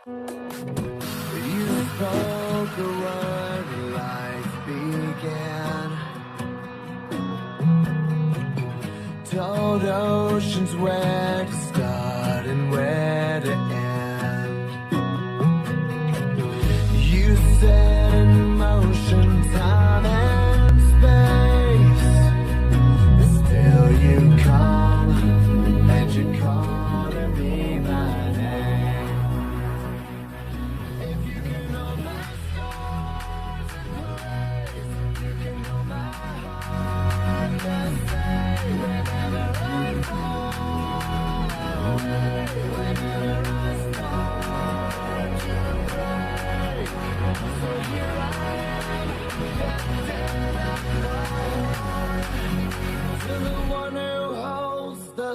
You spoke a word, life began. Told oceans where to start and where to end. You set in motion time and space. Still you come and you call to me by name. If you can know my scars and ways, you can know my heart. Just say whenever I fall away, whenever I start to break. So here I am, lifted up to the one who holds the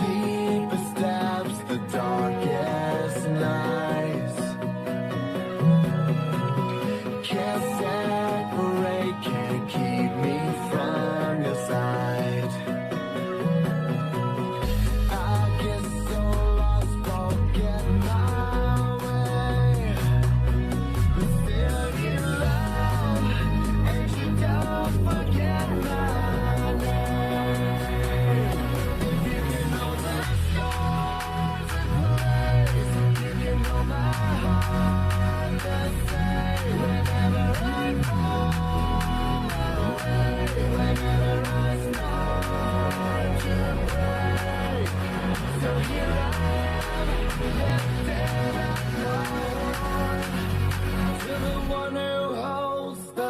deepest depths, the darkest nights. Can't separate, can't keep me from your side. I get so lost, forget my way, but still you love, and you don't forget my name. If you can know my scars and ways, you can know my heart. Just say whenever I fall away, whenever I start to break. So here I am, lifted up to the one who holds the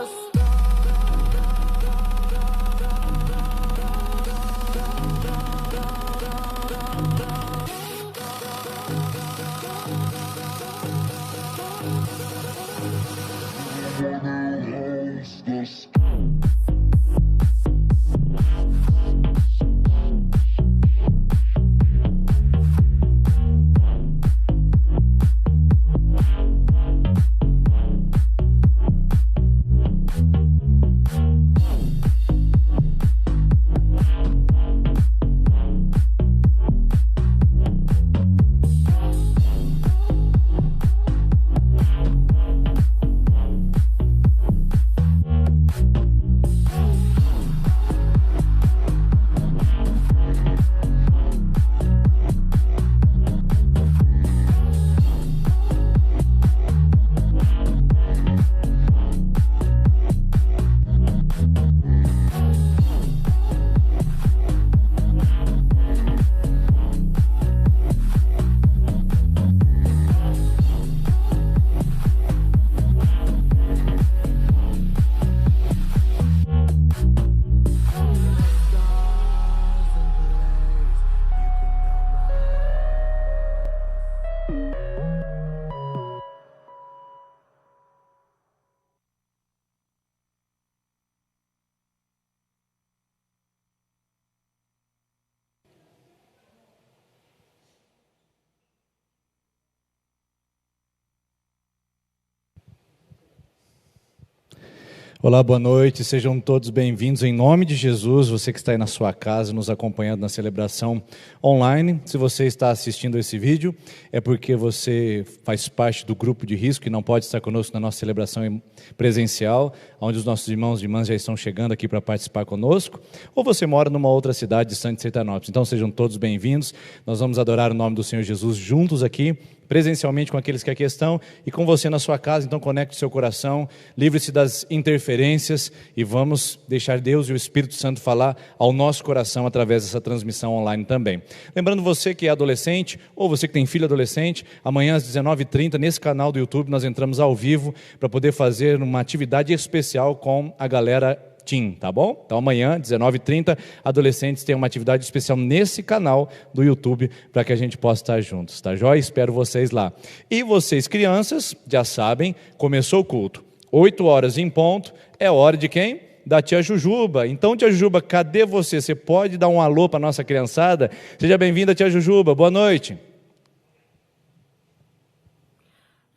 Olá, boa noite, sejam todos bem-vindos em nome de Jesus, você que está aí na sua casa nos acompanhando na celebração online. Se você está assistindo esse vídeo, é porque você faz parte do grupo de risco e não pode estar conosco na nossa celebração presencial, onde os nossos irmãos e irmãs já estão chegando aqui para participar conosco, ou você mora numa outra cidade distante de Sertanópolis. Então sejam todos bem-vindos, nós vamos adorar o nome do Senhor Jesus juntos aqui, presencialmente com aqueles que aqui estão e com você na sua casa. Então conecte seu coração, livre-se das interferências e vamos deixar Deus e o Espírito Santo falar ao nosso coração através dessa transmissão online também. Lembrando você que é adolescente ou você que tem filho adolescente, amanhã às 19h30 nesse canal do YouTube nós entramos ao vivo para poder fazer uma atividade especial com a galera Tim, tá bom? Então amanhã, 19h30, adolescentes têm uma atividade especial nesse canal do YouTube para que a gente possa estar juntos, tá joia? Espero vocês lá. E vocês crianças, já sabem, começou o culto. 8 horas em ponto, é hora de quem? Da tia Jujuba. Então tia Jujuba, cadê você? Você pode dar um alô para a nossa criançada? Seja bem-vinda, tia Jujuba, boa noite.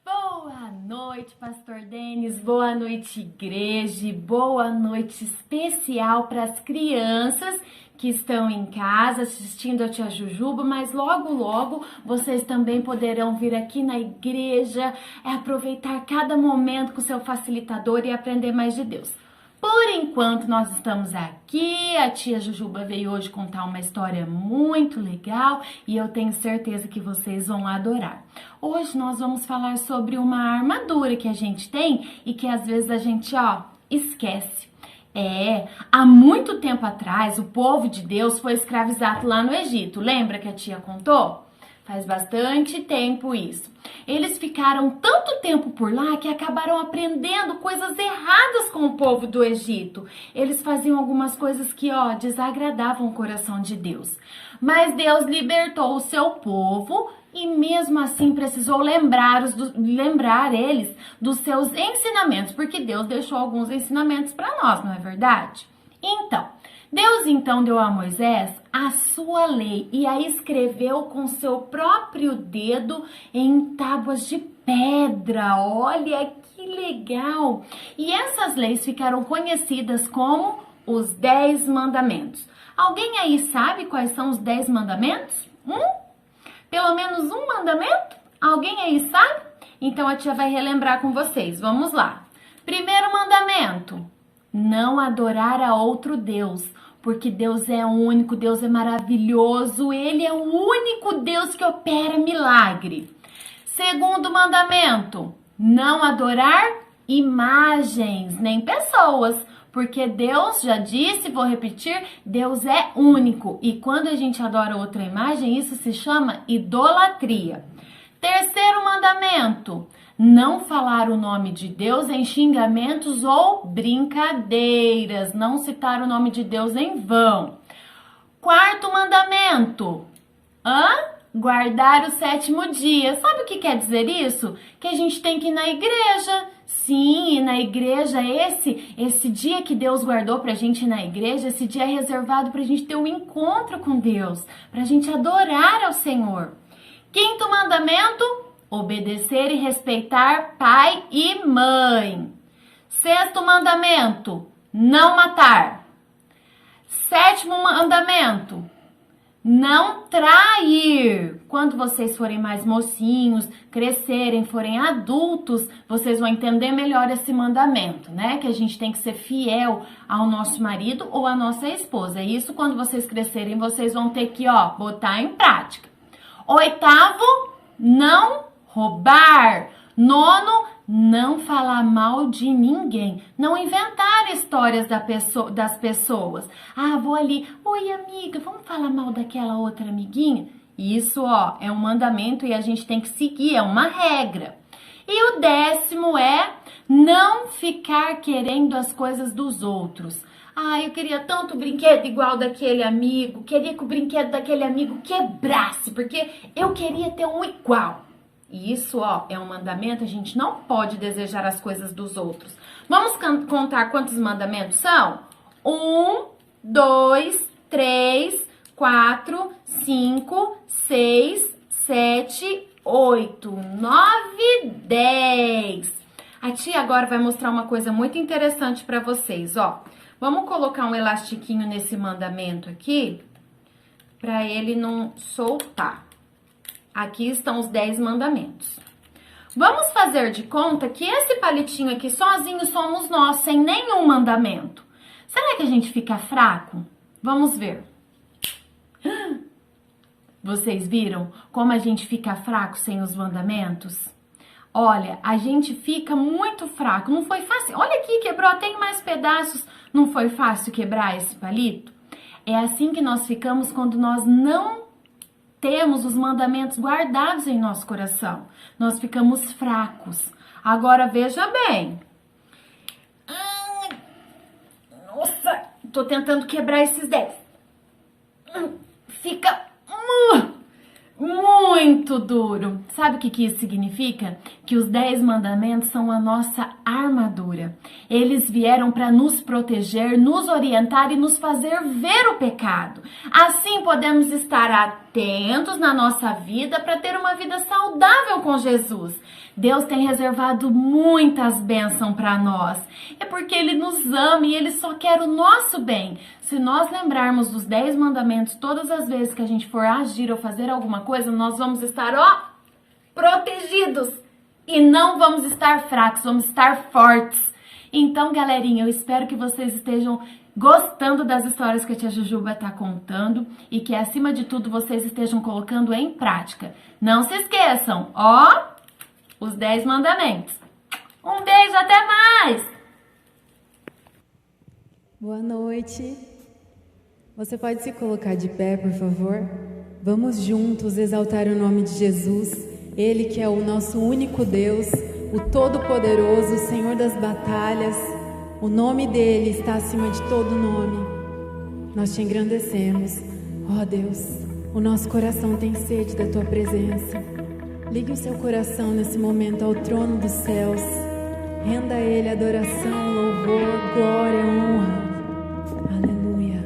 Boa noite, pastor Denis, boa noite, igreja, boa noite especial para as crianças que estão em casa assistindo a tia Jujuba, mas logo vocês também poderão vir aqui na igreja, aproveitar cada momento com o seu facilitador e aprender mais de Deus. Por enquanto nós estamos aqui, a tia Jujuba veio hoje contar uma história muito legal e eu tenho certeza que vocês vão adorar. Hoje nós vamos falar sobre uma armadura que a gente tem e que às vezes a gente, esquece. Há muito tempo atrás o povo de Deus foi escravizado lá no Egito, lembra que a tia contou? Faz bastante tempo isso. Eles ficaram tanto tempo por lá que acabaram aprendendo coisas erradas com o povo do Egito. Eles faziam algumas coisas que, desagradavam o coração de Deus. Mas Deus libertou o seu povo e mesmo assim precisou lembrar eles dos seus ensinamentos, porque Deus deixou alguns ensinamentos para nós, não é verdade? Deus deu a Moisés a sua lei e a escreveu com seu próprio dedo em tábuas de pedra. Olha que legal! E essas leis ficaram conhecidas como os 10 mandamentos. Alguém aí sabe quais são os 10 mandamentos? Pelo menos um mandamento? Alguém aí sabe? Então a tia vai relembrar com vocês. Vamos lá. Primeiro mandamento: não adorar a outro Deus, porque Deus é único, Deus é maravilhoso, Ele é o único Deus que opera milagre. Segundo mandamento: não adorar imagens, nem pessoas, porque Deus já disse, vou repetir, Deus é único. E quando a gente adora outra imagem, isso se chama idolatria. Terceiro mandamento: não falar o nome de Deus em xingamentos ou brincadeiras. Não citar o nome de Deus em vão. Quarto mandamento: guardar o 7º dia. Sabe o que quer dizer isso? Que a gente tem que ir na igreja. Sim, na igreja, esse dia que Deus guardou pra gente ir na igreja, esse dia é reservado pra gente ter um encontro com Deus, pra gente adorar ao Senhor. Quinto mandamento: obedecer e respeitar pai e mãe. Sexto mandamento: não matar. Sétimo mandamento: não trair. Quando vocês forem mais mocinhos, crescerem, forem adultos, vocês vão entender melhor esse mandamento, né? Que a gente tem que ser fiel ao nosso marido ou à nossa esposa. E isso, quando vocês crescerem, vocês vão ter que, botar em prática. Oitavo: não roubar. Nono: não falar mal de ninguém. Não inventar histórias das pessoas. Vou ali, oi amiga, vamos falar mal daquela outra amiguinha? Isso, é um mandamento e a gente tem que seguir, é uma regra. E o 10º é não ficar querendo as coisas dos outros. Eu queria tanto brinquedo igual daquele amigo, queria que o brinquedo daquele amigo quebrasse, porque eu queria ter um igual. E isso, é um mandamento, a gente não pode desejar as coisas dos outros. Vamos contar quantos mandamentos são? 1, 2, 3, 4, 5, 6, 7, 8, 9, 10. A tia agora vai mostrar uma coisa muito interessante para vocês, ó. Vamos colocar um elastiquinho nesse mandamento aqui, para ele não soltar. Aqui estão os 10 mandamentos. Vamos fazer de conta que esse palitinho aqui sozinho somos nós, sem nenhum mandamento. Será que a gente fica fraco? Vamos ver. Vocês viram como a gente fica fraco sem os mandamentos? Olha, a gente fica muito fraco. Não foi fácil. Olha aqui, quebrou, tem mais pedaços. Não foi fácil quebrar esse palito? É assim que nós ficamos quando nós não temos os mandamentos guardados em nosso coração. Nós ficamos fracos. Agora veja bem. Nossa, tô tentando quebrar esses 10. Fica muito duro. Sabe o que isso significa? Que os 10 mandamentos são a nossa armadura. Eles vieram para nos proteger, nos orientar e nos fazer ver o pecado. Assim podemos estar atentos na nossa vida para ter uma vida saudável com Jesus. Deus tem reservado muitas bênçãos para nós. É porque Ele nos ama e Ele só quer o nosso bem. Se nós lembrarmos dos 10 mandamentos todas as vezes que a gente for agir ou fazer alguma coisa, nós vamos estar, protegidos. E não vamos estar fracos, vamos estar fortes. Então, galerinha, eu espero que vocês estejam gostando das histórias que a tia Jujuba está contando e que, acima de tudo, vocês estejam colocando em prática. Não se esqueçam, os 10 mandamentos. Um beijo, até mais! Boa noite. Você pode se colocar de pé, por favor? Vamos juntos exaltar o nome de Jesus, Ele que é o nosso único Deus, o Todo-Poderoso, o Senhor das batalhas. O nome dEle está acima de todo nome. Nós te engrandecemos. Ó Deus, o nosso coração tem sede da Tua presença. Ligue o seu coração nesse momento ao trono dos céus. Renda a Ele adoração, louvor, glória, honra. Aleluia.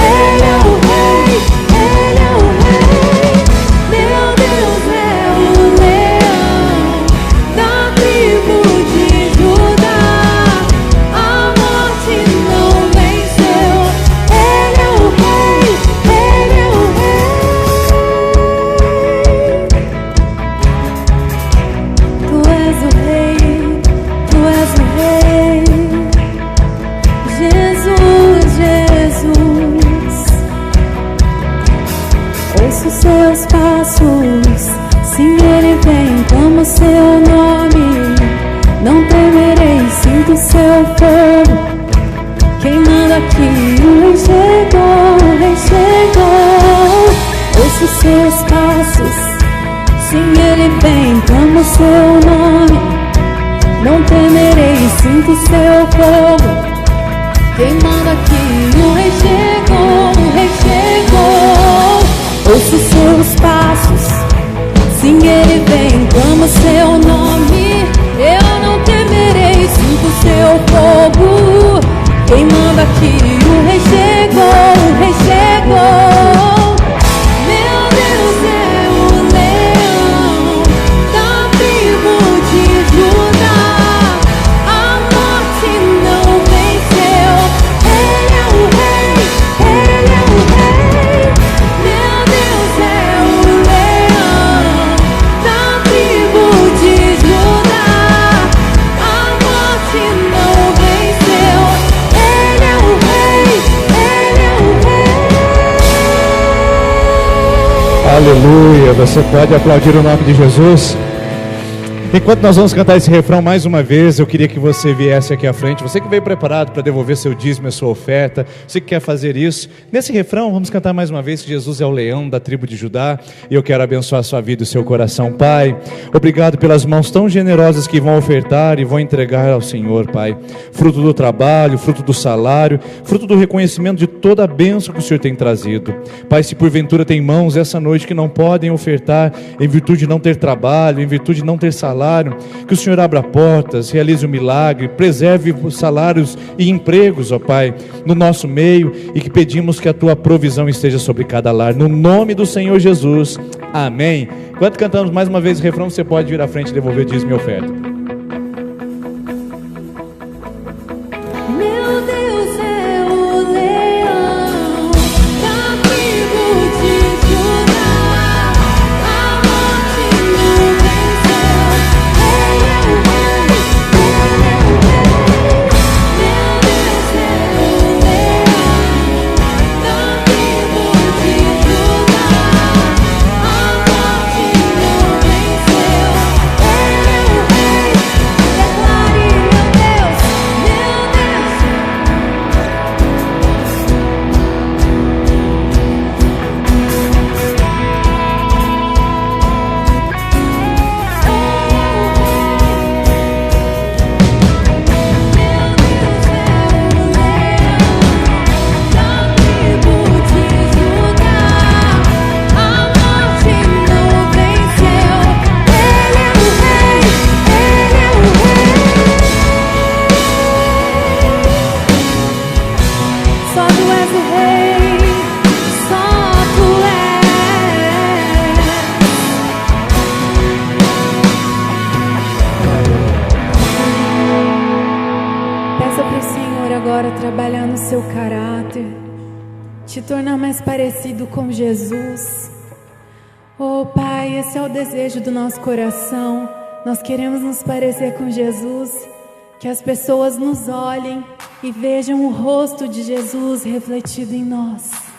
Ele é o rei, ele é o rei. passos. Sim, Ele vem, clamo seu nome. Não temerei, sinto seu fogo queimando aqui. O Rei chegou, o Rei chegou. Ouço seus passos. Sim, Ele vem, clamo seu nome. Não temerei, sinto seu fogo queimando aqui. O Rei chegou, o Rei chegou. Ouço seus passos. Sim, Ele vem, clamo seu nome. Eu não temerei, sinto seu fogo queimando aqui. O Rei chegou, o Rei chegou. Meu Deus é o leão da tribo de Judá. A morte não venceu. Ele é o Rei, Ele é o Rei. Meu Deus é o leão da tribo de Judá. A morte não venceu. Ele é o Rei, Ele é o Rei. Aleluia, você pode aplaudir o nome de Jesus? Enquanto nós vamos cantar esse refrão mais uma vez, eu queria que você viesse aqui à frente. Você que veio preparado para devolver seu dízimo e sua oferta, você que quer fazer isso. Nesse refrão, vamos cantar mais uma vez que Jesus é o leão da tribo de Judá. E eu quero abençoar a sua vida e o seu coração. Pai, obrigado pelas mãos tão generosas que vão ofertar e vão entregar ao Senhor, Pai. Fruto do trabalho, fruto do salário, fruto do reconhecimento de toda a bênção que o Senhor tem trazido. Pai, se porventura tem mãos essa noite que não podem ofertar em virtude de não ter trabalho, em virtude de não ter salário, que o Senhor abra portas, realize um milagre, preserve os salários e empregos, ó Pai, no nosso meio, e que pedimos que a Tua provisão esteja sobre cada lar, no nome do Senhor Jesus, amém. Enquanto cantamos mais uma vez o refrão, você pode vir à frente e devolver dízimo e oferta. Meu Deus é o leão da tribo de Judá. A morte não venceu. Ele é o Rei, Ele é o Rei. Meu Deus é o leão da tribo de Judá. A morte não venceu. Ele é o Rei. Declare, meu Deus, meu Deus. Só Tu és o Rei, só Tu és. Peça para o Senhor agora trabalhar no seu caráter, te tornar mais parecido com Jesus. Oh Pai, esse é o desejo do nosso coração. Nós queremos nos parecer com Jesus, que as pessoas nos olhem e vejam o rosto de Jesus refletido em nós.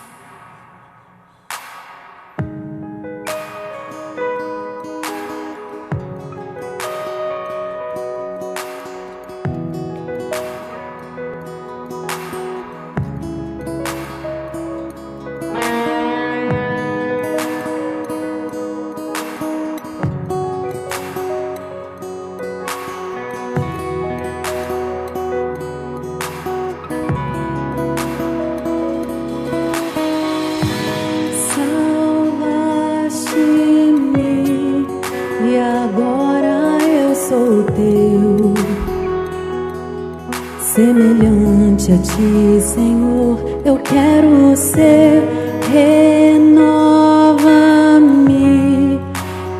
Salvaste-me e agora eu sou teu. Semelhante a Ti, Senhor, eu quero ser. Renova-me,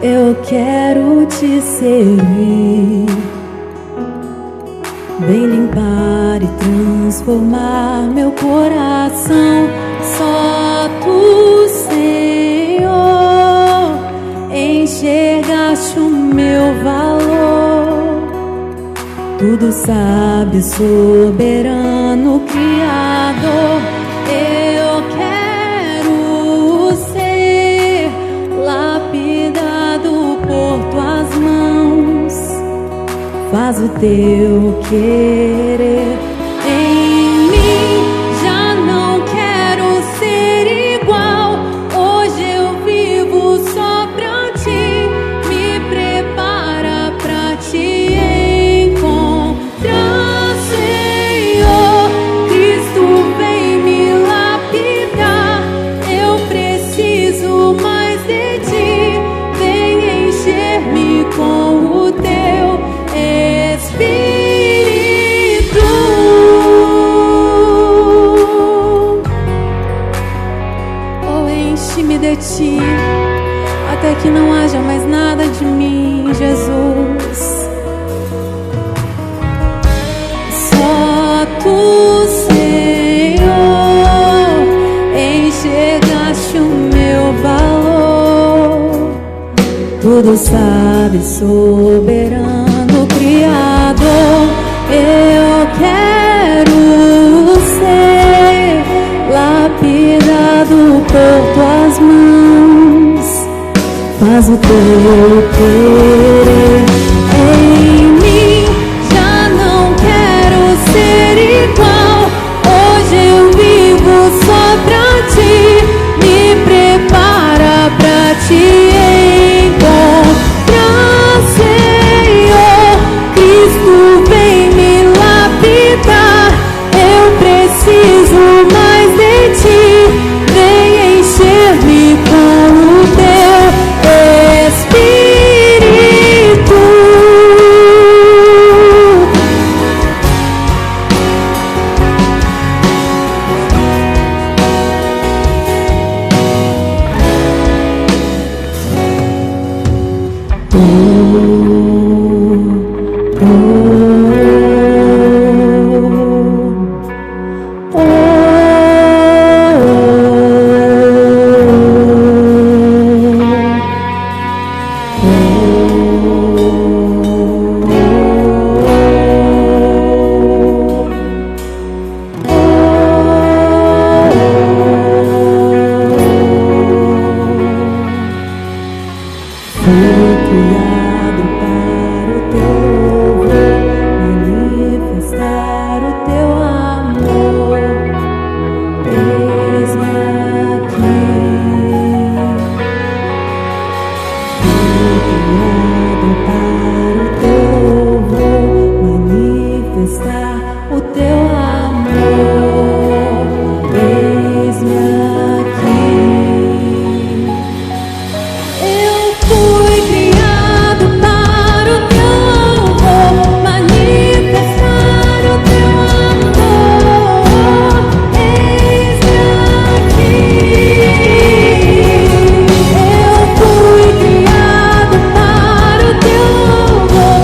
eu quero Te servir. Vem limpar e transformar meu coração. Só Tu, Senhor, enxergaste o meu valor. Tudo sabe, soberano Criador. Eu quero ser faz o teu querer em mim. Já não quero ser igual, hoje eu vivo só pra ti. Me prepara pra te encontrar, Senhor. Cristo vem me lapidar, eu preciso mais de ti. Vem encher-me com o teu Espírito. Oh, enche-me de ti, até que não haja mais nada de mim, Jesus. Só tu, Senhor, enxergaste o meu valor. Tudo sabe, soberano Criador. Eu quero ser lapidado por tuas mãos. Faz o teu querer em mim. Já não quero ser igual, hoje eu vivo só pra ti. Me prepara pra te encontrar, Senhor. Cristo vem me lapidar, eu preciso mais de ti. Vem encher-me com o teu Espírito. Fui criado para o teu louvor, manifestar o teu amor. Eis-me aqui. Fui criado para o teu louvor, manifestar o teu amor. Eis-me aqui. Eu fui criado para o teu louvor, manifestar o teu amor. Eis-me aqui. Eu fui criado para o teu louvor,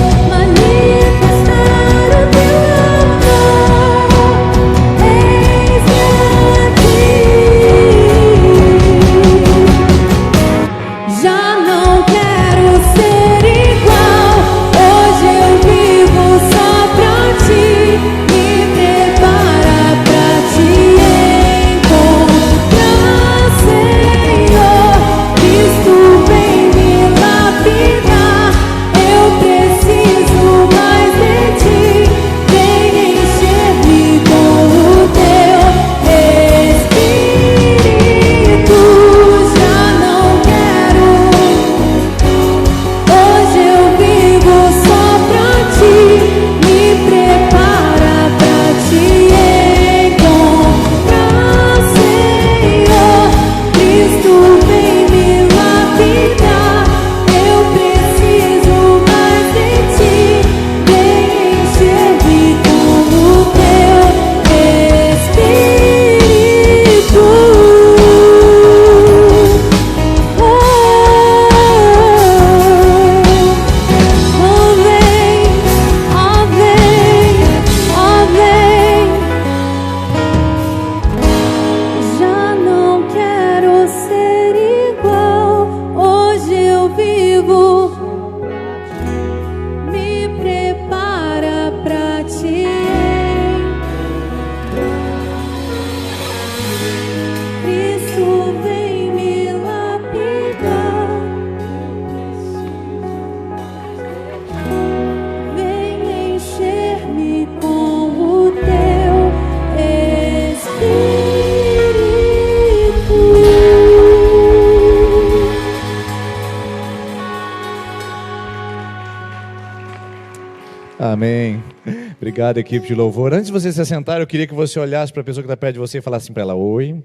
Amém. Obrigado, equipe de louvor. Antes de você se assentar, eu queria que você olhasse para a pessoa que está perto de você e falasse para ela, oi.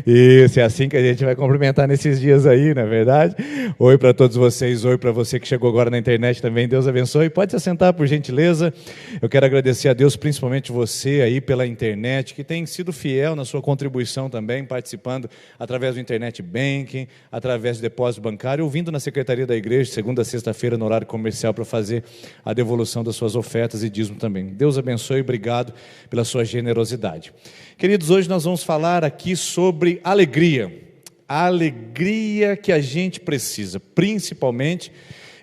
Isso, é assim que a gente vai cumprimentar nesses dias aí, não é verdade? Oi para todos vocês, oi para você que chegou agora na internet também, Deus abençoe. Pode se assentar, por gentileza. Eu quero agradecer a Deus, principalmente você aí pela internet, que tem sido fiel na sua contribuição também, participando através do internet banking, através do depósito bancário, ouvindo na secretaria da igreja, segunda a sexta-feira, no horário comercial, para fazer a devolução das suas ofertas e dízimo também. Deus abençoe e obrigado pela sua generosidade. Queridos, hoje nós vamos falar aqui sobre alegria. A alegria que a gente precisa, principalmente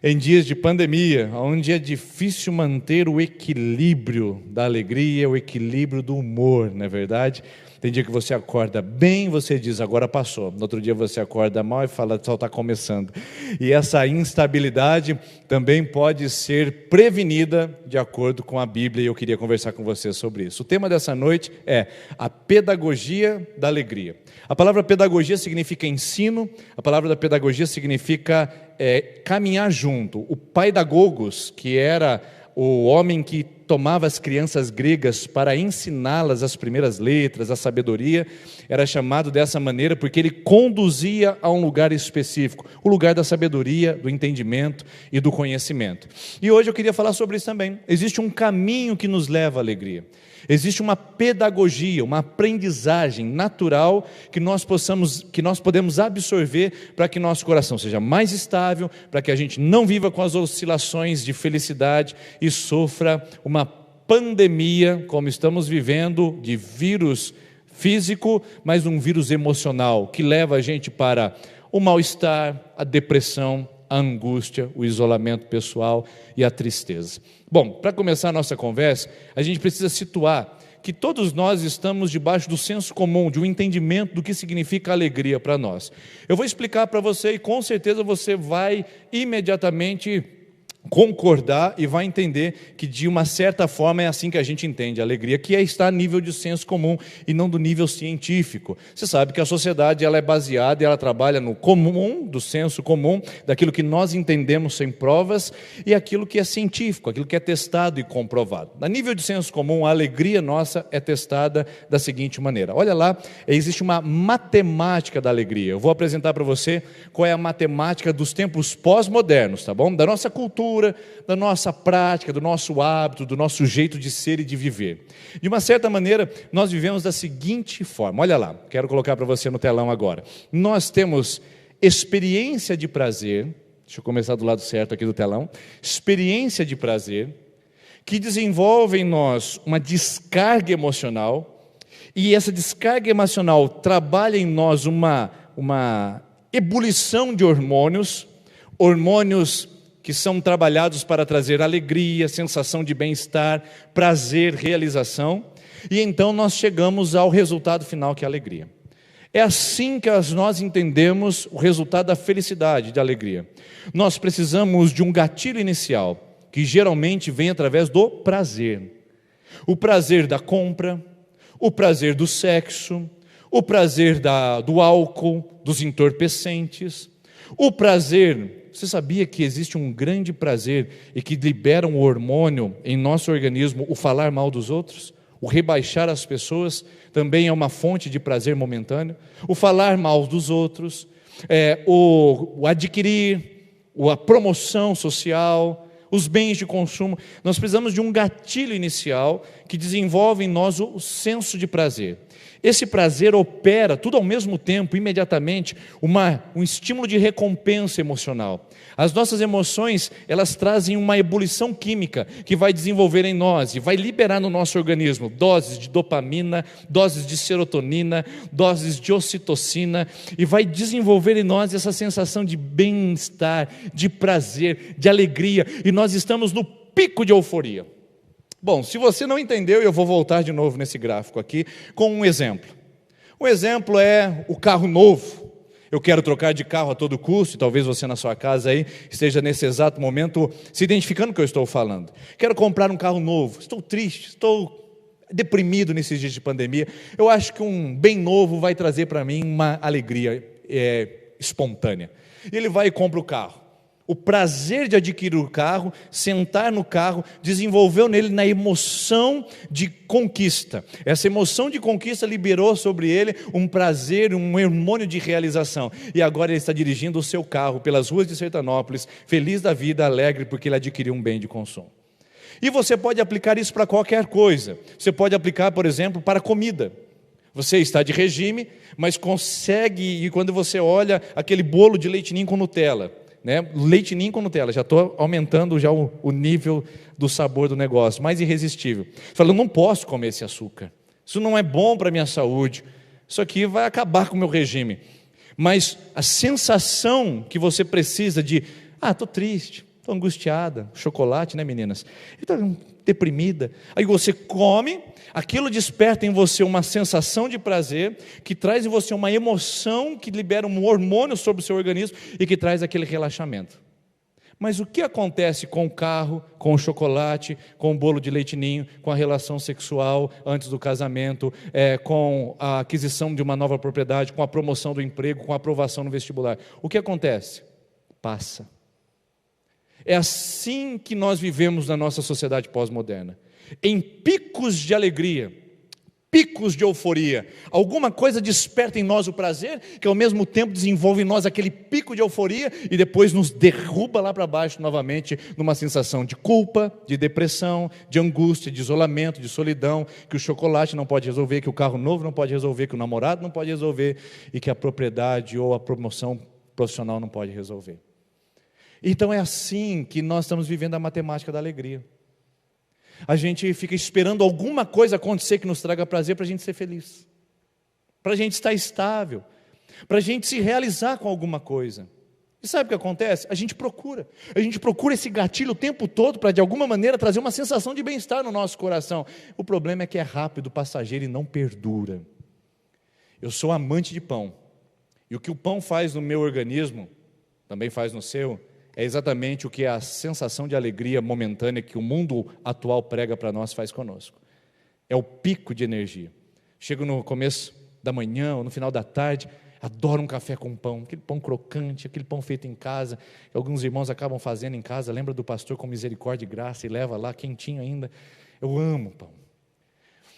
em dias de pandemia, onde é difícil manter o equilíbrio da alegria, o equilíbrio do humor, não é verdade? Tem dia que você acorda bem, você diz, agora passou. No outro dia você acorda mal e fala, só está começando. E essa instabilidade também pode ser prevenida de acordo com a Bíblia, e eu queria conversar com você sobre isso. O tema dessa noite é a pedagogia da alegria. A palavra pedagogia significa ensino, a palavra da pedagogia significa caminhar junto. O Paidagogos, que era o homem que tomava as crianças gregas para ensiná-las as primeiras letras, a sabedoria, era chamado dessa maneira porque ele conduzia a um lugar específico, o lugar da sabedoria, do entendimento e do conhecimento. E hoje eu queria falar sobre isso também. Existe um caminho que nos leva à alegria. Existe uma pedagogia, uma aprendizagem natural que nós podemos absorver para que nosso coração seja mais estável, para que a gente não viva com as oscilações de felicidade e sofra uma pandemia, como estamos vivendo, de vírus físico, mas um vírus emocional, que leva a gente para o mal-estar, a depressão, a angústia, o isolamento pessoal e a tristeza. Bom, para começar a nossa conversa, a gente precisa situar que todos nós estamos debaixo do senso comum, de um entendimento do que significa alegria para nós. Eu vou explicar para você e com certeza você vai imediatamente concordar e vai entender que de uma certa forma é assim que a gente entende a alegria, que está a nível de senso comum e não do nível científico. Você sabe que a sociedade ela é baseada e ela trabalha no comum, do senso comum, daquilo que nós entendemos sem provas e aquilo que é científico, aquilo que é testado e comprovado. A nível de senso comum, a alegria nossa é testada da seguinte maneira. Olha lá, existe uma matemática da alegria. Eu vou apresentar para você qual é a matemática dos tempos pós-modernos, tá bom? Da nossa cultura, da nossa prática, do nosso hábito, do nosso jeito de ser e de viver. De uma certa maneira, nós vivemos da seguinte forma. Olha lá, quero colocar para você no telão agora. Nós temos experiência de prazer, deixa eu começar do lado certo aqui do telão, experiência de prazer, que desenvolve em nós uma descarga emocional, e essa descarga emocional trabalha em nós uma ebulição de hormônios que são trabalhados para trazer alegria, sensação de bem-estar, prazer, realização, e então nós chegamos ao resultado final, que é a alegria. É assim que nós entendemos o resultado da felicidade, da alegria. Nós precisamos de um gatilho inicial, que geralmente vem através do prazer. O prazer da compra, o prazer do sexo, o prazer do álcool, dos entorpecentes, o prazer. Você sabia que existe um grande prazer e que libera um hormônio em nosso organismo, o falar mal dos outros? O rebaixar as pessoas também é uma fonte de prazer momentâneo. O falar mal dos outros, o adquirir, a promoção social, os bens de consumo. Nós precisamos de um gatilho inicial que desenvolve em nós o senso de prazer. Esse prazer opera, tudo ao mesmo tempo, imediatamente, um estímulo de recompensa emocional. As nossas emoções, elas trazem uma ebulição química que vai desenvolver em nós e vai liberar no nosso organismo doses de dopamina, doses de serotonina, doses de ocitocina, e vai desenvolver em nós essa sensação de bem-estar, de prazer, de alegria, e nós estamos no pico de euforia. Bom, se você não entendeu, eu vou voltar de novo nesse gráfico aqui com um exemplo. O exemplo é o carro novo. Eu quero trocar de carro a todo custo, e talvez você na sua casa aí esteja nesse exato momento se identificando com o que eu estou falando. Quero comprar um carro novo, estou triste, estou deprimido nesses dias de pandemia. Eu acho que um bem novo vai trazer para mim uma alegria espontânea. Ele vai e compra o carro. O prazer de adquirir o carro, sentar no carro, desenvolveu nele na emoção de conquista. Essa emoção de conquista liberou sobre ele um prazer, um hormônio de realização. E agora ele está dirigindo o seu carro pelas ruas de Sertanópolis, feliz da vida, alegre, porque ele adquiriu um bem de consumo. E você pode aplicar isso para qualquer coisa. Você pode aplicar, por exemplo, para comida. Você está de regime, mas consegue, e quando você olha aquele bolo de leite ninho com Nutella, né? Leite ninho com Nutella, já estou aumentando já o nível do sabor do negócio, mais irresistível. Você fala, eu não posso comer esse açúcar, isso não é bom para a minha saúde, isso aqui vai acabar com o meu regime. Mas a sensação que você precisa de, estou triste, estou angustiada, chocolate, né, meninas? Estou deprimida. Aí você come, aquilo desperta em você uma sensação de prazer, que traz em você uma emoção, que libera um hormônio sobre o seu organismo e que traz aquele relaxamento. Mas o que acontece com o carro, com o chocolate, com o bolo de leite ninho, com a relação sexual antes do casamento, com a aquisição de uma nova propriedade, com a promoção do emprego, com a aprovação no vestibular? O que acontece? Passa. É assim que nós vivemos na nossa sociedade pós-moderna, em picos de alegria, picos de euforia. Alguma coisa desperta em nós o prazer, que ao mesmo tempo desenvolve em nós aquele pico de euforia e depois nos derruba lá para baixo novamente, numa sensação de culpa, de depressão, de angústia, de isolamento, de solidão, que o chocolate não pode resolver, que o carro novo não pode resolver, que o namorado não pode resolver e que a propriedade ou a promoção profissional não pode resolver. Então é assim que nós estamos vivendo a matemática da alegria. A gente fica esperando alguma coisa acontecer que nos traga prazer para a gente ser feliz, para a gente estar estável, para a gente se realizar com alguma coisa. E sabe o que acontece? A gente procura esse gatilho o tempo todo para de alguma maneira trazer uma sensação de bem-estar no nosso coração. O problema é que é rápido, passageiro e não perdura. Eu sou amante de pão, e o que o pão faz no meu organismo, também faz no seu, é exatamente o que a sensação de alegria momentânea que o mundo atual prega para nós faz conosco. É o pico de energia. Chego no começo da manhã ou no final da tarde, adoro um café com pão, aquele pão crocante, aquele pão feito em casa, que alguns irmãos acabam fazendo em casa, lembra do pastor com misericórdia e graça e leva lá quentinho ainda. Eu amo pão.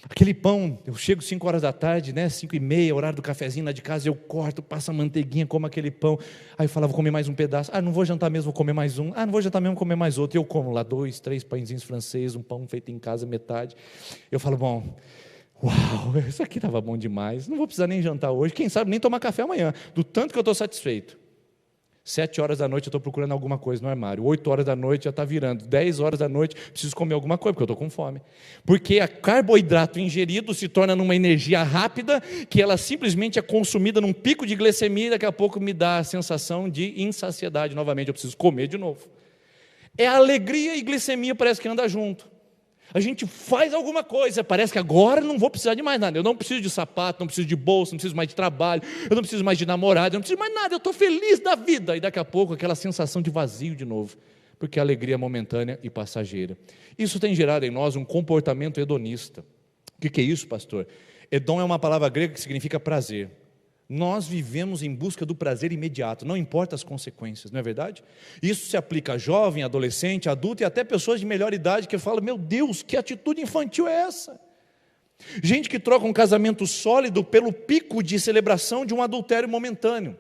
Aquele pão, eu chego 5 horas da tarde, 5h30, horário do cafezinho lá de casa, eu corto, passo a manteiguinha, como aquele pão. Aí eu falava, vou comer mais um pedaço. Não vou jantar mesmo, vou comer mais um. Não vou jantar mesmo, vou comer mais outro. E eu como lá 2, 3 pãezinhos franceses, um pão feito em casa, metade. Eu falo, bom, uau, isso aqui estava bom demais. Não vou precisar nem jantar hoje, quem sabe nem tomar café amanhã, do tanto que eu estou satisfeito. 7 horas da noite eu estou procurando alguma coisa no armário, 8 horas da noite já está virando, 10 horas da noite preciso comer alguma coisa, porque eu estou com fome. Porque a carboidrato ingerido se torna numa energia rápida, que ela simplesmente é consumida num pico de glicemia e daqui a pouco me dá a sensação de insaciedade novamente, eu preciso comer de novo. É a alegria e glicemia parece que anda junto. A gente faz alguma coisa, parece que agora não vou precisar de mais nada. Eu não preciso de sapato, não preciso de bolsa, não preciso mais de trabalho, eu não preciso mais de namorado, eu não preciso mais nada, eu estou feliz da vida. E daqui a pouco aquela sensação de vazio de novo, porque a alegria é momentânea e passageira. Isso tem gerado em nós um comportamento hedonista. O que é isso, pastor? Hedon é uma palavra grega que significa prazer. Nós vivemos em busca do prazer imediato, não importa as consequências, não é verdade? Isso se aplica a jovem, adolescente, adulto e até pessoas de melhor idade que falam, meu Deus, que atitude infantil é essa? Gente que troca um casamento sólido pelo pico de celebração de um adultério momentâneo.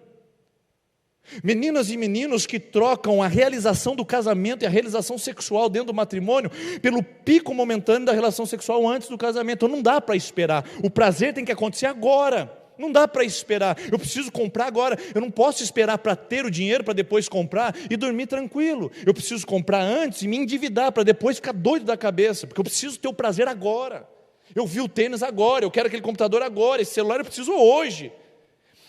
Meninas e meninos que trocam a realização do casamento e a realização sexual dentro do matrimônio pelo pico momentâneo da relação sexual antes do casamento. Não dá para esperar, o prazer tem que acontecer agora. Não dá para esperar, eu preciso comprar agora, eu não posso esperar para ter o dinheiro para depois comprar e dormir tranquilo. Eu preciso comprar antes e me endividar para depois ficar doido da cabeça, porque eu preciso ter o prazer agora. Eu vi o tênis agora, eu quero aquele computador agora, esse celular eu preciso hoje.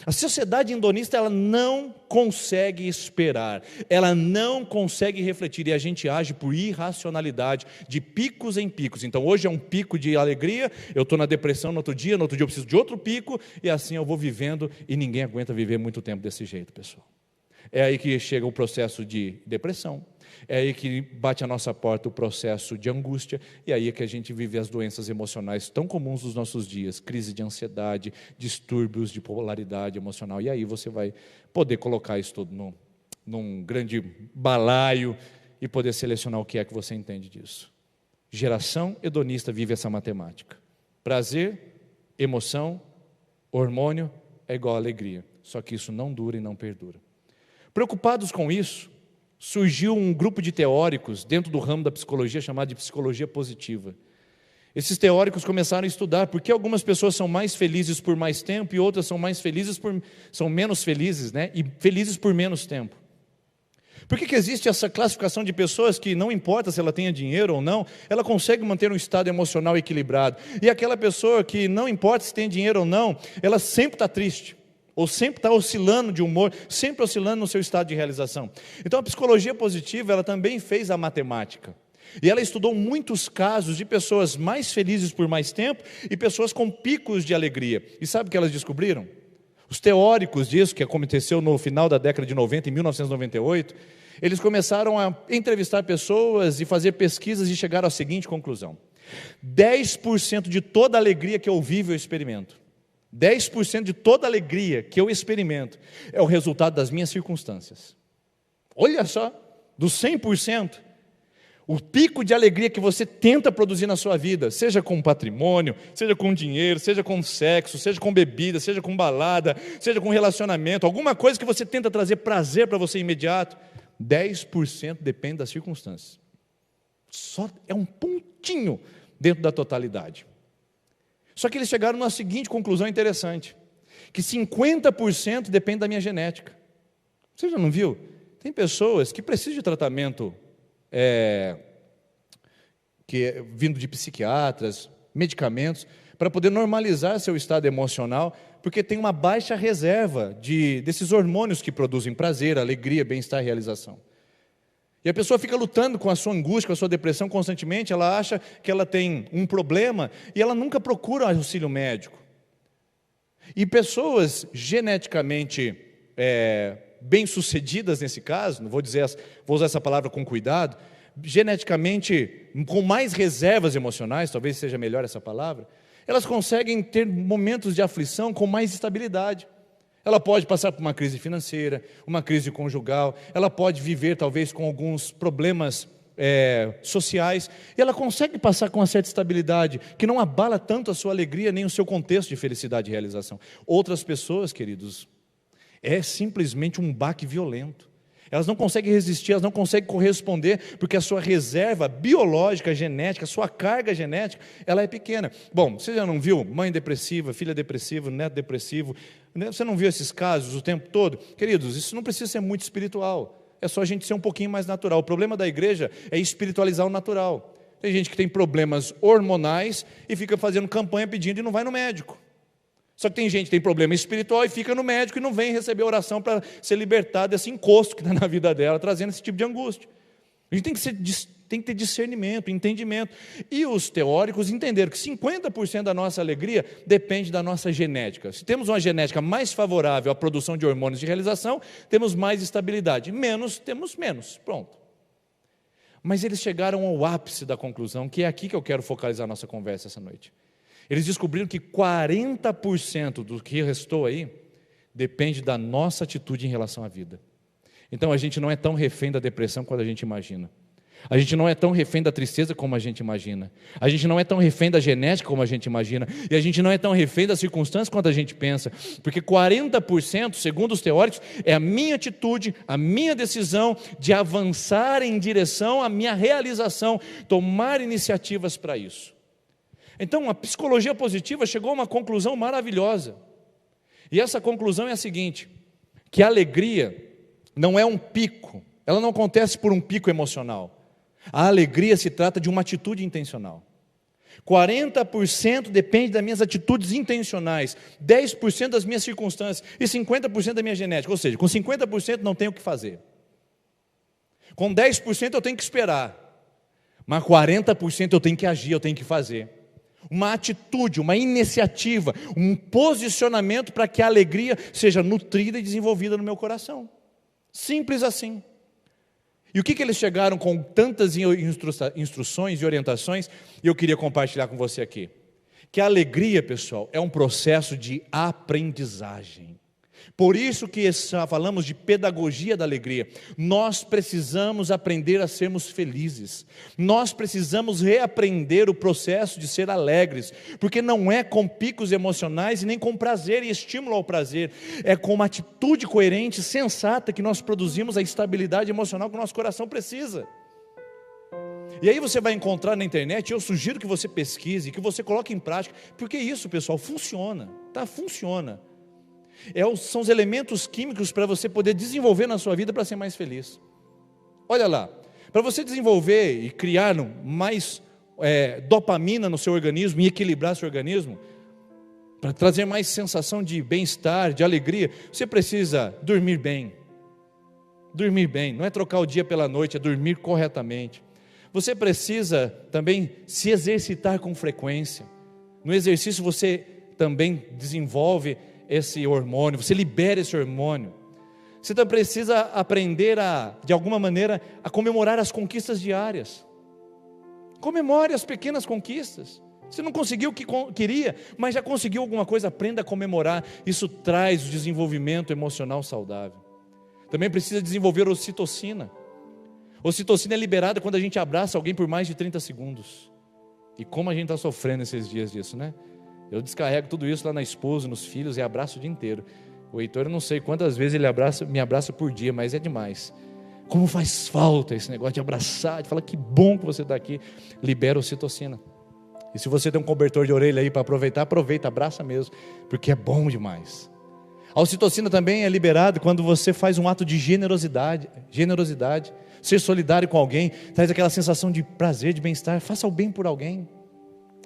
A sociedade hedonista, ela não consegue esperar, ela não consegue refletir, e a gente age por irracionalidade, de picos em picos. Então hoje é um pico de alegria, eu estou na depressão no outro dia eu preciso de outro pico, e assim eu vou vivendo, e ninguém aguenta viver muito tempo desse jeito, pessoal. É aí que chega o processo de depressão, é aí que bate à nossa porta o processo de angústia, e aí é que a gente vive as doenças emocionais tão comuns dos nossos dias, crise de ansiedade, distúrbios de polaridade emocional, e aí você vai poder colocar isso tudo num grande balaio e poder selecionar o que é que você entende disso. Geração hedonista vive essa matemática. Prazer, emoção, hormônio é igual a alegria. Só que isso não dura e não perdura. Preocupados com isso, surgiu um grupo de teóricos dentro do ramo da psicologia chamado de psicologia positiva. Esses teóricos começaram a estudar por que algumas pessoas são mais felizes por mais tempo e outras são menos felizes, né? E felizes por menos tempo. Por que existe essa classificação de pessoas que não importa se ela tenha dinheiro ou não, ela consegue manter um estado emocional equilibrado? E aquela pessoa que não importa se tem dinheiro ou não, ela sempre está triste, ou sempre está oscilando de humor, sempre oscilando no seu estado de realização. Então a psicologia positiva, ela também fez a matemática. E ela estudou muitos casos de pessoas mais felizes por mais tempo e pessoas com picos de alegria. E sabe o que elas descobriram? Os teóricos disso, que aconteceu no final da década de 90, em 1998, eles começaram a entrevistar pessoas e fazer pesquisas e chegaram à seguinte conclusão: 10% de toda a alegria que eu vivo eu experimento. 10% de toda a alegria que eu experimento é o resultado das minhas circunstâncias. Olha só, dos 100%. O pico de alegria que você tenta produzir na sua vida, seja com patrimônio, seja com dinheiro, seja com sexo, seja com bebida, seja com balada, seja com relacionamento, alguma coisa que você tenta trazer prazer para você imediato, 10% depende das circunstâncias. Só é um pontinho dentro da totalidade. Só que eles chegaram na seguinte conclusão interessante, que 50% depende da minha genética. Você já não viu? Tem pessoas que precisam de tratamento vindo de psiquiatras, medicamentos, para poder normalizar seu estado emocional, porque tem uma baixa reserva desses hormônios que produzem prazer, alegria, bem-estar e realização. E a pessoa fica lutando com a sua angústia, com a sua depressão constantemente, ela acha que ela tem um problema e ela nunca procura auxílio médico. E pessoas geneticamente bem-sucedidas nesse caso, vou usar essa palavra com cuidado, geneticamente com mais reservas emocionais, talvez seja melhor essa palavra, elas conseguem ter momentos de aflição com mais estabilidade. Ela pode passar por uma crise financeira, uma crise conjugal, ela pode viver talvez com alguns problemas sociais, e ela consegue passar com uma certa estabilidade, que não abala tanto a sua alegria, nem o seu contexto de felicidade e realização. Outras pessoas, queridos, é simplesmente um baque violento. Elas não conseguem resistir, elas não conseguem corresponder, porque a sua reserva biológica, genética, a sua carga genética, ela é pequena. Bom, você já não viu mãe depressiva, filha depressiva, neto depressivo? Você não viu esses casos o tempo todo? Queridos, isso não precisa ser muito espiritual. É só a gente ser um pouquinho mais natural. O problema da igreja é espiritualizar o natural. Tem gente que tem problemas hormonais e fica fazendo campanha pedindo e não vai no médico. Só que tem gente que tem problema espiritual e fica no médico e não vem receber oração para ser libertado desse encosto que está na vida dela, trazendo esse tipo de angústia. A gente tem que ter discernimento, entendimento. E os teóricos entenderam que 50% da nossa alegria depende da nossa genética. Se temos uma genética mais favorável à produção de hormônios de realização, temos mais estabilidade. Menos, temos menos. Pronto. Mas eles chegaram ao ápice da conclusão, que é aqui que eu quero focalizar a nossa conversa essa noite. Eles descobriram que 40% do que restou aí depende da nossa atitude em relação à vida. Então a gente não é tão refém da depressão quanto a gente imagina. A gente não é tão refém da tristeza como a gente imagina. A gente não é tão refém da genética como a gente imagina. E a gente não é tão refém das circunstâncias quanto a gente pensa. Porque 40%, segundo os teóricos, é a minha atitude, a minha decisão de avançar em direção à minha realização, tomar iniciativas para isso. Então, a psicologia positiva chegou a uma conclusão maravilhosa. E essa conclusão é a seguinte, que a alegria não é um pico, ela não acontece por um pico emocional. A alegria se trata de uma atitude intencional. 40% depende das minhas atitudes intencionais, 10% das minhas circunstâncias e 50% da minha genética. Ou seja, com 50% não tenho o que fazer. Com 10% eu tenho que esperar. Mas 40% eu tenho que agir, eu tenho que fazer. Uma atitude, uma iniciativa, um posicionamento para que a alegria seja nutrida e desenvolvida no meu coração. Simples assim. E o que eles chegaram com tantas instruções e orientações, e eu queria compartilhar com você aqui. Que a alegria, pessoal, é um processo de aprendizagem. Por isso que falamos de pedagogia da alegria. Nós precisamos aprender a sermos felizes. Nós precisamos reaprender o processo de ser alegres, porque não é com picos emocionais e nem com prazer e estímulo ao prazer. É com uma atitude coerente, sensata, que nós produzimos a estabilidade emocional que o nosso coração precisa. E aí você vai encontrar na internet, eu sugiro que você pesquise, que você coloque em prática, porque isso, pessoal, funciona, tá? Funciona. São os elementos químicos para você poder desenvolver na sua vida para ser mais feliz. Olha lá, para você desenvolver e criar mais dopamina no seu organismo e equilibrar seu organismo, para trazer mais sensação de bem-estar, de alegria, você precisa dormir bem. Dormir bem, não é trocar o dia pela noite, é dormir corretamente. Você precisa também se exercitar com frequência. No exercício você também desenvolve esse hormônio, você libera esse hormônio. Você também precisa aprender de alguma maneira, a comemorar as conquistas diárias. Comemore as pequenas conquistas. Você não conseguiu o que queria, mas já conseguiu alguma coisa, aprenda a comemorar. Isso traz o desenvolvimento emocional saudável. Também precisa desenvolver ocitocina. Ocitocina é liberada quando a gente abraça alguém por mais de 30 segundos. E como a gente está sofrendo esses dias disso, né? Eu descarrego tudo isso lá na esposa, nos filhos e abraço o dia inteiro. O Heitor, eu não sei quantas vezes ele me abraça por dia, mas é demais. Como faz falta esse negócio de abraçar, de falar que bom que você está aqui. Libera ocitocina. E se você tem um cobertor de orelha aí para aproveitar, aproveita, abraça mesmo, porque é bom demais. A ocitocina também é liberada quando você faz um ato de generosidade. Ser solidário com alguém traz aquela sensação de prazer, de bem-estar. Faça o bem por alguém.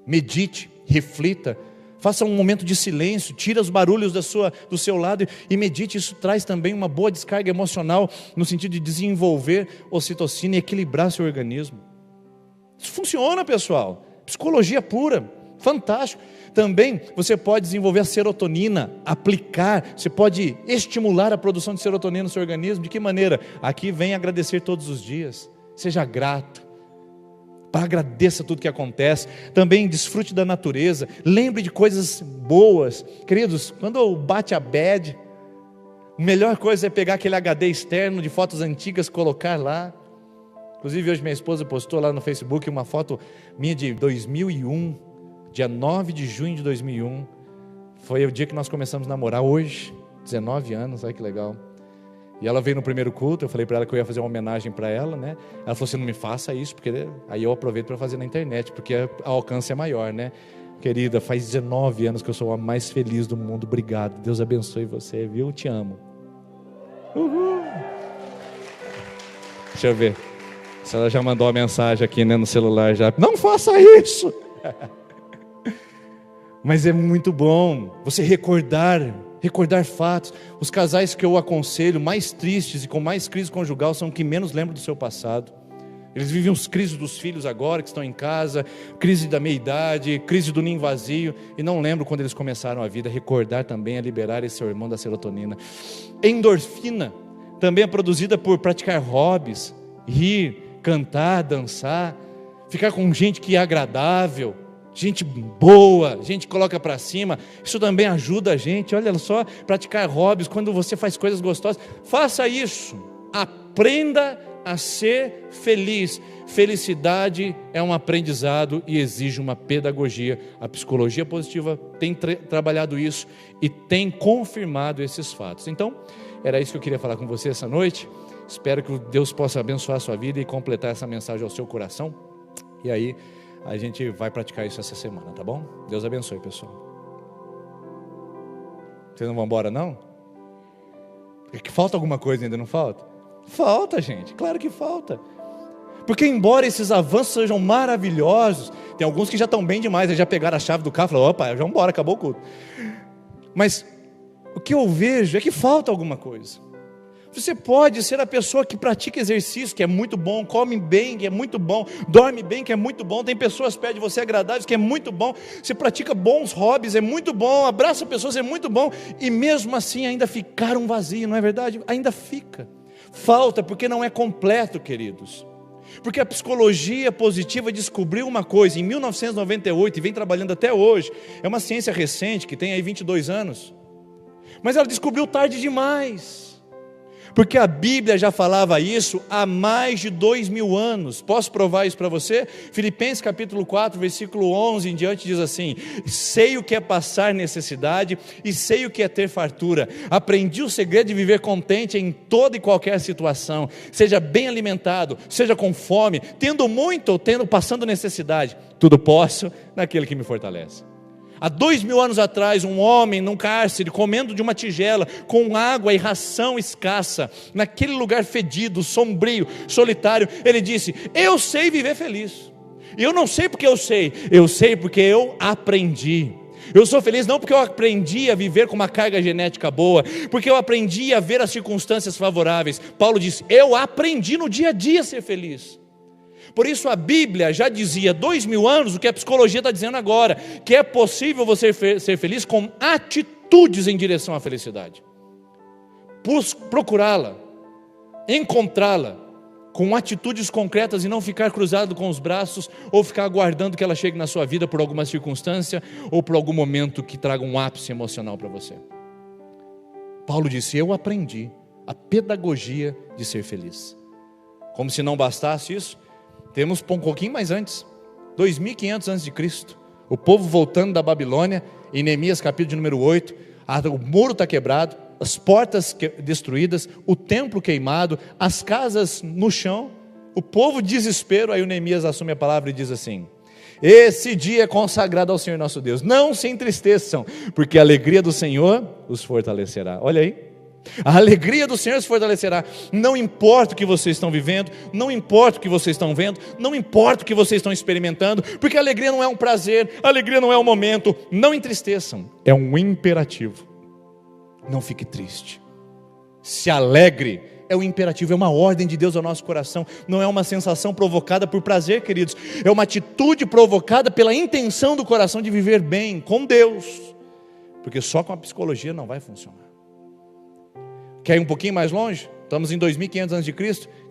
Medite, reflita, faça um momento de silêncio, tira os barulhos do seu lado e medite. Isso traz também uma boa descarga emocional, no sentido de desenvolver ocitocina e equilibrar seu organismo. Isso funciona, pessoal. Psicologia pura, fantástico. Também você pode desenvolver a serotonina, aplicar, você pode estimular a produção de serotonina no seu organismo. De que maneira? Aqui vem agradecer todos os dias, seja grato, agradeça tudo que acontece. Também desfrute da natureza, lembre de coisas boas. Queridos, quando bate a bad, a melhor coisa é pegar aquele HD externo de fotos antigas, colocar lá. Inclusive hoje minha esposa postou lá no Facebook uma foto minha de 2001, dia 9 de junho de 2001, foi o dia que nós começamos a namorar, hoje, 19 anos, olha que legal. E ela veio no primeiro culto, eu falei para ela que eu ia fazer uma homenagem para ela, né? Ela falou assim, não me faça isso, porque aí eu aproveito para fazer na internet, porque o alcance é maior, né? Querida, faz 19 anos que eu sou a mais feliz do mundo, obrigado, Deus abençoe você, viu? Te amo. Uhul. Deixa eu ver, se ela já mandou uma mensagem aqui, né, no celular já, não faça isso! Mas é muito bom você recordar fatos. Os casais que eu aconselho mais tristes e com mais crise conjugal são os que menos lembram do seu passado. Eles vivem os crises dos filhos agora que estão em casa, crise da meia-idade, crise do ninho vazio, e não lembram quando eles começaram a vida. Recordar também é liberar esse hormônio da serotonina. Endorfina também é produzida por praticar hobbies, rir, cantar, dançar, ficar com gente que é agradável, gente boa, gente que coloca para cima. Isso também ajuda a gente, olha só, praticar hobbies, quando você faz coisas gostosas, faça isso, aprenda a ser feliz. Felicidade é um aprendizado e exige uma pedagogia. A psicologia positiva tem trabalhado isso e tem confirmado esses fatos. Então, era isso que eu queria falar com você essa noite. Espero que Deus possa abençoar a sua vida e completar essa mensagem ao seu coração. E aí a gente vai praticar isso essa semana, tá bom? Deus abençoe, pessoal. Vocês não vão embora, não? É que falta alguma coisa ainda, não falta? Falta, gente, claro que falta. Porque embora esses avanços sejam maravilhosos, tem alguns que já estão bem demais, eles já pegaram a chave do carro e falaram, opa, já vamos embora, acabou o culto. Mas o que eu vejo é que falta alguma coisa. Você pode ser a pessoa que pratica exercício, que é muito bom, come bem, que é muito bom, dorme bem, que é muito bom, tem pessoas perto de você agradáveis, que é muito bom, você pratica bons hobbies, é muito bom, abraça pessoas, é muito bom, e mesmo assim ainda ficar um vazio, não é verdade? Ainda fica. Falta, porque não é completo, queridos. Porque a psicologia positiva descobriu uma coisa, em 1998, e vem trabalhando até hoje, é uma ciência recente, que tem aí 22 anos, Mas ela descobriu tarde demais, porque a Bíblia já falava isso há mais de 2000 anos. Posso provar isso para você? Filipenses capítulo 4, versículo 11 em diante diz assim: sei o que é passar necessidade e sei o que é ter fartura. Aprendi o segredo de viver contente em toda e qualquer situação, seja bem alimentado, seja com fome, tendo muito ou passando necessidade. Tudo posso naquele que me fortalece. Há 2000 anos atrás, um homem num cárcere, comendo de uma tigela, com água e ração escassa, naquele lugar fedido, sombrio, solitário, ele disse: eu sei viver feliz. E eu não sei porque eu sei porque eu aprendi. Eu sou feliz não porque eu aprendi a viver com uma carga genética boa, porque eu aprendi a ver as circunstâncias favoráveis. Paulo disse: eu aprendi no dia a dia a ser feliz. Por isso a Bíblia já dizia 2000 anos o que a psicologia está dizendo agora, que é possível você ser feliz com atitudes em direção à felicidade. Procurá-la, encontrá-la, com atitudes concretas e não ficar cruzado com os braços, ou ficar aguardando que ela chegue na sua vida por alguma circunstância, ou por algum momento que traga um ápice emocional para você. Paulo disse: eu aprendi a pedagogia de ser feliz. Como se não bastasse isso, temos um pouquinho mais antes, 2500 antes de Cristo, o povo voltando da Babilônia, em Neemias capítulo de número 8, o muro está quebrado, as portas destruídas, o templo queimado, as casas no chão, o povo desespero. Aí o Neemias assume a palavra e diz assim: esse dia é consagrado ao Senhor nosso Deus, não se entristeçam, porque a alegria do Senhor os fortalecerá. Olha aí, a alegria do Senhor se fortalecerá. Não importa o que vocês estão vivendo, não importa o que vocês estão vendo, não importa o que vocês estão experimentando, porque a alegria não é um prazer, a alegria não é um momento. Não entristeçam, é um imperativo. Não fique triste, se alegre, é um imperativo, é uma ordem de Deus ao nosso coração. Não é uma sensação provocada por prazer, queridos, é uma atitude provocada pela intenção do coração de viver bem com Deus, porque só com a psicologia não vai funcionar. Quer ir um pouquinho mais longe? Estamos em 2500 a.C.,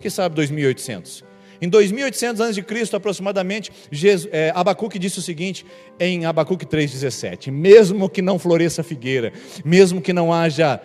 quem sabe 2800. Em 2800 a.C. aproximadamente, Abacuque disse o seguinte, em Abacuque 3,17: mesmo que não floresça a figueira, mesmo que não haja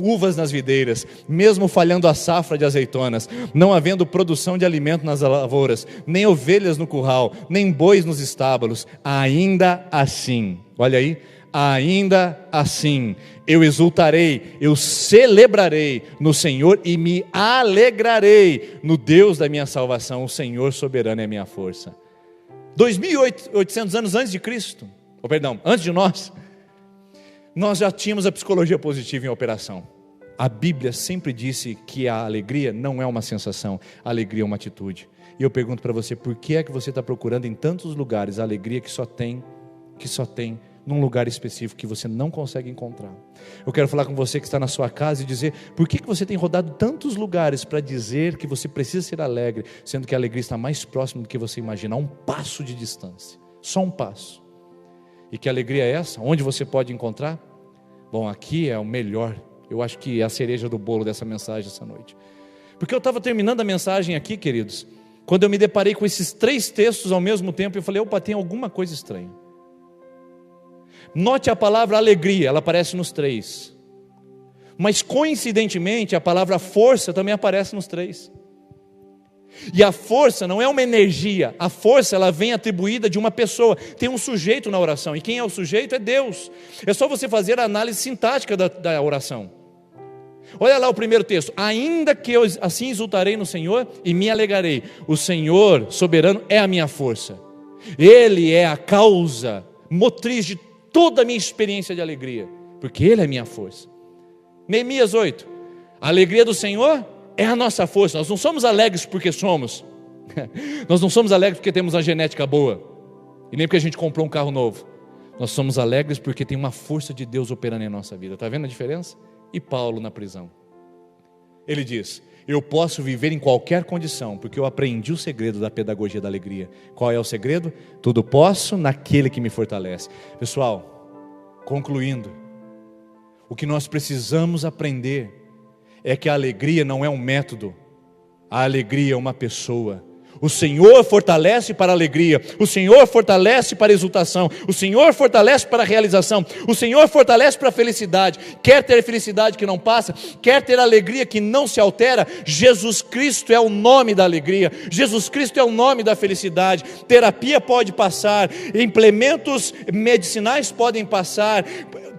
uvas nas videiras, mesmo falhando a safra de azeitonas, não havendo produção de alimento nas lavouras, nem ovelhas no curral, nem bois nos estábulos, ainda assim, olha aí, ainda assim, eu exultarei, eu celebrarei no Senhor e me alegrarei no Deus da minha salvação. O Senhor soberano é a minha força. 2800 anos antes de Cristo, antes de nós já tínhamos a psicologia positiva em operação. A Bíblia sempre disse que a alegria não é uma sensação, a alegria é uma atitude. E eu pergunto para você, por que é que você está procurando em tantos lugares a alegria que só tem num lugar específico que você não consegue encontrar? Eu quero falar com você que está na sua casa e dizer, por que você tem rodado tantos lugares para dizer que você precisa ser alegre, sendo que a alegria está mais próxima do que você imagina, a um passo de distância, só um passo. E que alegria é essa? Onde você pode encontrar? Bom, aqui é o melhor, eu acho que é a cereja do bolo dessa mensagem essa noite. Porque eu estava terminando a mensagem aqui, queridos, quando eu me deparei com esses 3 textos ao mesmo tempo, eu falei, opa, tem alguma coisa estranha. Note a palavra alegria, ela aparece nos 3. Mas coincidentemente a palavra força também aparece nos 3. E a força não é uma energia, a força ela vem atribuída de uma pessoa, tem um sujeito na oração, e quem é o sujeito é Deus. É só você fazer a análise sintática da oração. Olha lá o primeiro texto: ainda que eu assim exultarei no Senhor e me alegrarei. O Senhor soberano é a minha força, Ele é a causa motriz de toda a minha experiência de alegria, porque Ele é a minha força. Neemias 8, a alegria do Senhor é a nossa força. Nós não somos alegres porque somos, nós não somos alegres porque temos uma genética boa, e nem porque a gente comprou um carro novo. Nós somos alegres porque tem uma força de Deus operando em nossa vida. Está vendo a diferença? E Paulo na prisão, ele diz, eu posso viver em qualquer condição, porque eu aprendi o segredo da pedagogia da alegria. Qual é o segredo? Tudo posso naquele que me fortalece. Pessoal, concluindo, o que nós precisamos aprender é que a alegria não é um método, a alegria é uma pessoa. O Senhor fortalece para a alegria, o Senhor fortalece para a exultação, o Senhor fortalece para a realização, o Senhor fortalece para a felicidade. Quer ter felicidade que não passa? Quer ter alegria que não se altera? Jesus Cristo é o nome da alegria, Jesus Cristo é o nome da felicidade. Terapia pode passar, implementos medicinais podem passar,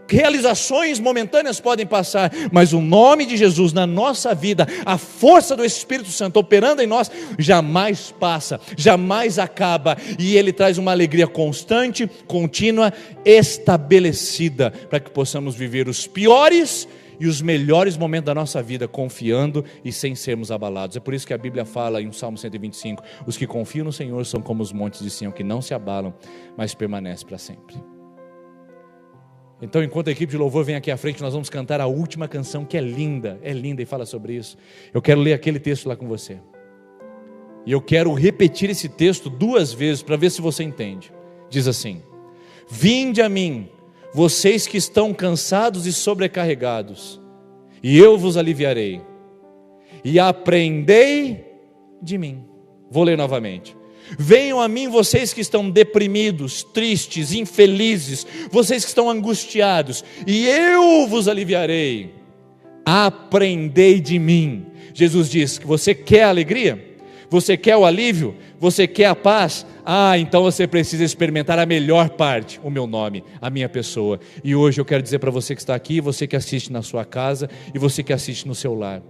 realizações momentâneas podem passar, mas o nome de Jesus na nossa vida, a força do Espírito Santo operando em nós, jamais passa, jamais acaba, e Ele traz uma alegria constante, contínua, estabelecida, para que possamos viver os piores e os melhores momentos da nossa vida, confiando e sem sermos abalados. É por isso que a Bíblia fala em Salmo 125, os que confiam no Senhor são como os montes de Sião, que não se abalam, mas permanecem para sempre. Então, enquanto a equipe de louvor vem aqui à frente, nós vamos cantar a última canção, que é linda e fala sobre isso. Eu quero ler aquele texto lá com você, e eu quero repetir esse texto 2 vezes, para ver se você entende. Diz assim: vinde a mim, vocês que estão cansados e sobrecarregados, e eu vos aliviarei, e aprendei de mim. Vou ler novamente. Venham a mim vocês que estão deprimidos, tristes, infelizes, vocês que estão angustiados, e eu vos aliviarei. Aprendei de mim. Jesus diz que você quer a alegria? Você quer o alívio? Você quer a paz? Então você precisa experimentar a melhor parte, o meu nome, a minha pessoa. E hoje eu quero dizer para você que está aqui, você que assiste na sua casa e você que assiste no seu lar: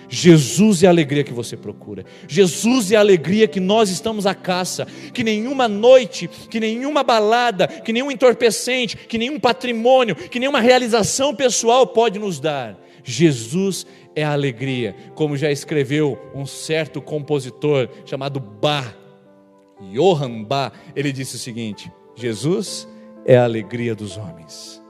Jesus é a alegria que você procura. Jesus é a alegria que nós estamos à caça, que nenhuma noite, que nenhuma balada, que nenhum entorpecente, que nenhum patrimônio, que nenhuma realização pessoal pode nos dar. Jesus é a alegria, como já escreveu um certo compositor chamado Bach, Johann Bach. Ele disse o seguinte: Jesus é a alegria dos homens.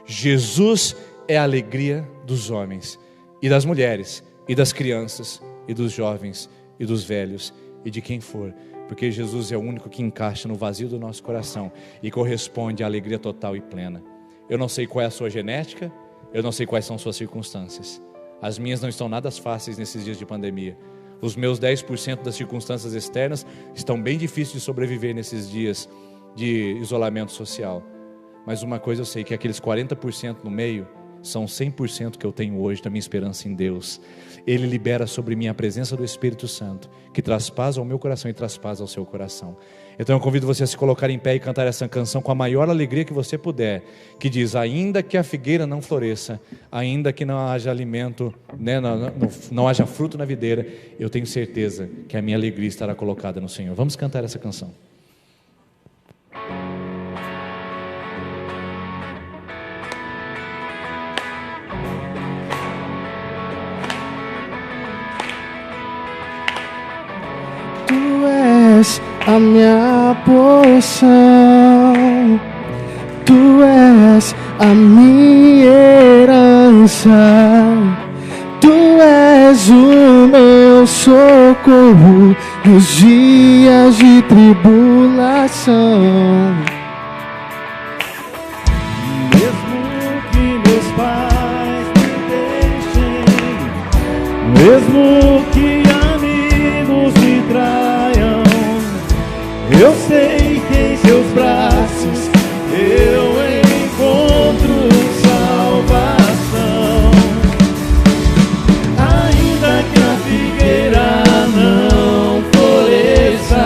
Jesus é a alegria dos homens e das mulheres, e das crianças, e dos jovens, e dos velhos, e de quem for, porque Jesus é o único que encaixa no vazio do nosso coração e corresponde à alegria total e plena. Eu não sei qual é a sua genética, eu não sei quais são suas circunstâncias. As minhas não estão nada fáceis nesses dias de pandemia. Os meus 10% das circunstâncias externas estão bem difíceis de sobreviver nesses dias de isolamento social. Mas uma coisa eu sei, que aqueles 40% no meio são 100% que eu tenho hoje da minha esperança em Deus. Ele libera sobre mim a presença do Espírito Santo, que traz paz ao meu coração e traz paz ao seu coração. Então eu convido você a se colocar em pé e cantar essa canção com a maior alegria que você puder, que diz: ainda que a figueira não floresça, ainda que não haja alimento, não haja fruto na videira, eu tenho certeza que a minha alegria estará colocada no Senhor. Vamos cantar essa canção. Tu és a minha porção, Tu és a minha herança, Tu és o meu socorro nos dias de tribulação. Mesmo que meus pais me deixem, mesmo que me traiam, eu sei que em seus braços eu encontro salvação. Ainda que a figueira não floresça,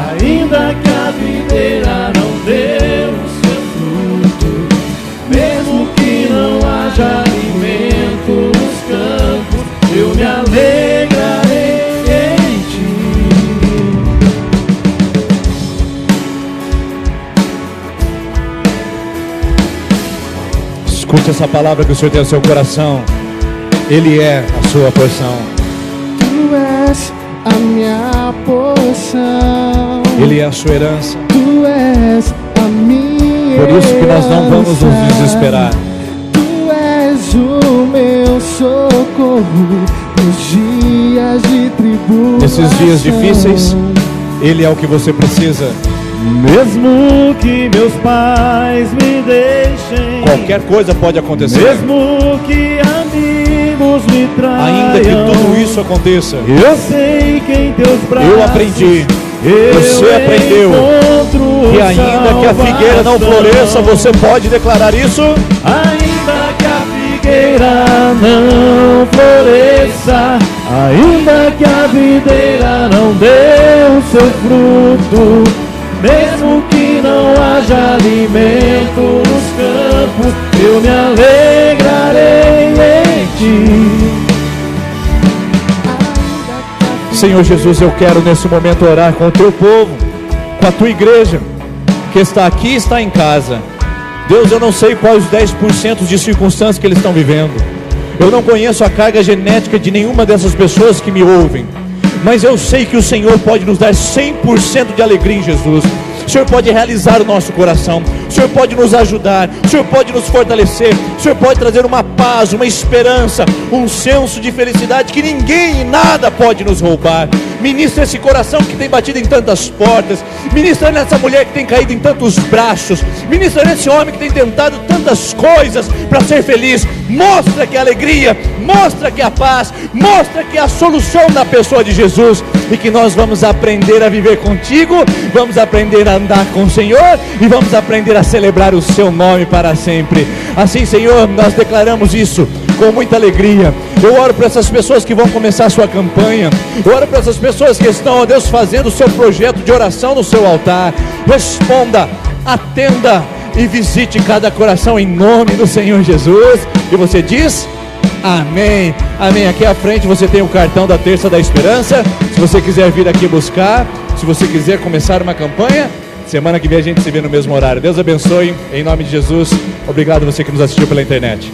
ainda que a videira não dê o seu fruto, mesmo que não haja alimento nos campos, eu me alegrarei. Escute essa palavra que o Senhor tem no seu coração. Ele é a sua porção. Tu és a minha porção. Ele é a sua herança. Tu és a minha herança. Por isso que nós não vamos nos desesperar. Tu és o meu socorro nos dias de tribulação. Nesses dias difíceis, Ele é o que você precisa. Mesmo que meus pais me deixem, Qualquer coisa pode acontecer. mesmo que amigos me traiam, Ainda que tudo isso aconteça, eu sei que em teus braços eu aprendi. Você aprendeu que ainda que a figueira não floresça, você pode declarar isso? Ainda que a figueira não floresça, ainda que a videira não dê o seu fruto, mesmo que não haja alimento nos campos, eu me alegrarei em ti. Senhor Jesus, eu quero nesse momento orar com o teu povo, com a tua igreja, que está aqui e está em casa. Deus, eu não sei quais os 10% de circunstâncias que eles estão vivendo. Eu não conheço a carga genética de nenhuma dessas pessoas que me ouvem. Mas eu sei que o Senhor pode nos dar 100% de alegria em Jesus. O Senhor pode realizar o nosso coração. O Senhor pode nos ajudar. O Senhor pode nos fortalecer. O Senhor pode trazer uma paz, uma esperança, um senso de felicidade que ninguém e nada pode nos roubar. Ministra esse coração que tem batido em tantas portas. Ministra nessa mulher que tem caído em tantos braços. Ministra nesse homem que tem tentado tantas coisas para ser feliz. Mostra que a alegria, mostra que a paz, mostra que a solução na pessoa de Jesus. E que nós vamos aprender a viver contigo, vamos aprender a andar com o Senhor e vamos aprender a celebrar o seu nome para sempre. Assim, Senhor, nós declaramos isso com muita alegria. Eu oro para essas pessoas que vão começar a sua campanha. Eu oro para essas pessoas que estão, ó Deus, fazendo o seu projeto de oração no seu altar. Responda, atenda e visite cada coração em nome do Senhor Jesus. E você diz: amém, amém. Aqui à frente você tem o cartão da Terça da Esperança. Se você quiser vir aqui buscar, se você quiser começar uma campanha, semana que vem a gente se vê no mesmo horário. Deus abençoe, em nome de Jesus. Obrigado você que nos assistiu pela internet.